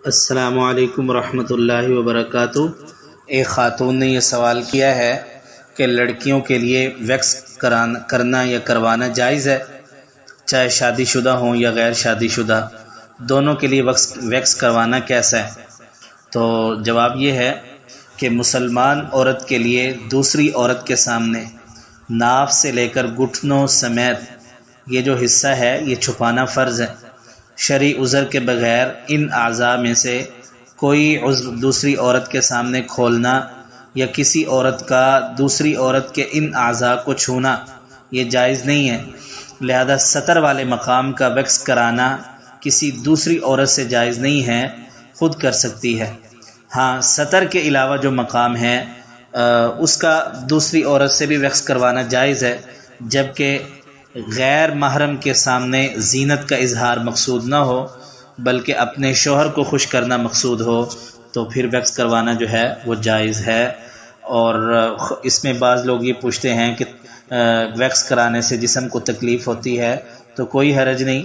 السلام علیکم ورحمۃ اللہ وبرکاتہ۔ ایک خاتون نے یہ سوال کیا ہے کہ لڑکیوں کے لیے ویکس کرنا یا کروانا جائز ہے، چاہے شادی شدہ ہوں یا غیر شادی شدہ، دونوں کے لیے ویکس کروانا کیسا ہے؟ تو جواب یہ ہے کہ مسلمان عورت کے لیے دوسری عورت کے سامنے ناف سے لے کر گھٹنوں سمیت یہ جو حصہ ہے یہ چھپانا فرض ہے۔ شرعی عذر کے بغیر ان اعضاء میں سے کوئی عضو دوسری عورت کے سامنے کھولنا یا کسی عورت کا دوسری عورت کے ان اعضاء کو چھونا یہ جائز نہیں ہے، لہذا سطر والے مقام کا ویکس کرانا کسی دوسری عورت سے جائز نہیں ہے، خود کر سکتی ہے۔ ہاں، سطر کے علاوہ جو مقام ہے اس کا دوسری عورت سے بھی ویکس کروانا جائز ہے، جبکہ غیر محرم کے سامنے زینت کا اظہار مقصود نہ ہو بلکہ اپنے شوہر کو خوش کرنا مقصود ہو تو پھر ویکس کروانا جو ہے وہ جائز ہے۔ اور اس میں بعض لوگ یہ پوچھتے ہیں کہ ویکس کرانے سے جسم کو تکلیف ہوتی ہے، تو کوئی حرج نہیں۔